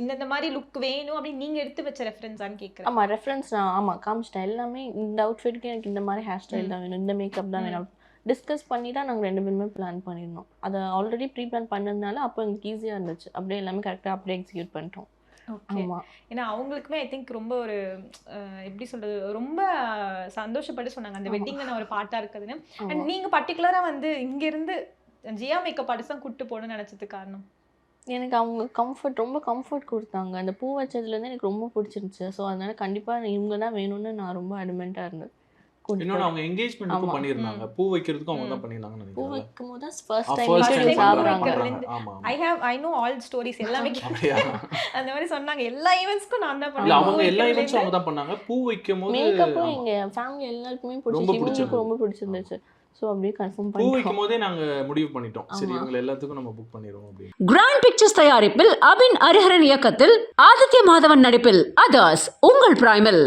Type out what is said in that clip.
இந்த மாதிரி லுக் வேணும் அப்படின்னு நீங்க எடுத்து வச்ச ரெஃபரன்ஸான்னு கேட்குறேன். ஆமாம் ரெஃபரன்ஸ் நான் காமிச்சிட்டேன் எல்லாமே. இந்த அவுட்ஃபிட்க்கு எனக்கு இந்த மாதிரி ஹேர் ஸ்டைல் தான் வேணும், இந்த மேக்கப் தான் வேணும் டிஸ்கஸ் பண்ணி தான் நாங்கள் 2 பேருமே பிளான் பண்ணியிருந்தோம். அதை ஆல்ரெடி ப்ரீ பிளான் பண்ணதுனால அப்போ எங்களுக்கு ஈஸியாக இருந்துச்சு. அப்படியே எல்லாமே கரெக்டாக அப்படியே எக்ஸிக்யூட் பண்ணிட்டோம். ஓகே. ஏன்னா அவங்களுக்குமே ஐ திங்க் ரொம்ப ஒரு எப்படி சொல்றது, ரொம்ப சந்தோஷப்பட்டு சொன்னாங்க அந்த வெட்டிங்ல நான் ஒரு பார்ட்டா இருக்குதுன்னு. அண்ட் நீங்க பர்டிகுலரா வந்து இங்க இருந்து ஜியா மேக்கப் ஆர்டிஸ்ட் தான் கூட்டு போகணும்னு நினைச்சது காரணம்? எனக்கு அவங்க ரொம்ப கம்ஃபர்ட் கொடுத்தாங்க. அந்த பூ வச்சதுலேருந்து எனக்கு ரொம்ப பிடிச்சிருந்துச்சு. ஸோ அதனால கண்டிப்பாக இவங்க தான் வேணும்னு நான் ரொம்ப அட்மெண்ட்டாக இருந்தேன். இன்னொன்று அவங்க என்கேஜ்மெண்ட்டுக்கும் பண்ணியிருந்தாங்க, பூ வைக்கிறதுக்கும் அவங்க தான் பண்ணியிருந்தாங்க. பூ வைக்கும் போது ஃபர்ஸ்ட் டைம் சாப்பிட்றாங்க. ஐ நோ ஆல் ஸ்டோரிஸ் எல்லாமே அந்த மாதிரி சொன்னாங்க. எல்லா ஈவென்ட்ஸ்க்கும் நான் தான் பண்ணேன். அவங்க எல்லா ஈவென்ட்ஸும் அவங்க தான் பண்ணாங்க. பூ வைக்கும் போது மேக்கப்பும் எங்கள் ஃபேமிலி எல்லாருக்குமே பிடிச்சிருந்துச்சு, ரொம்ப பிடிச்சிருந்துச்சு. ஸோ அப்படியே கன்ஃபார்ம் பூ வைக்கும் போதே நாங்கள் முடிவு பண்ணிட்டோம், சரி இவங்க எல்லாத்துக்கும் நம்ம புக் பண்ணிடுவோம் அப்படின்னு. கிராண்ட் பிக்சர்ஸ் தயாரிப்பில் அபின் ஹரிஹரன் இயக்கத்தில் ஆதித்ய மாதவன் நடிப்பில் அதர்ஸ் உங்கள் பிரைமில்.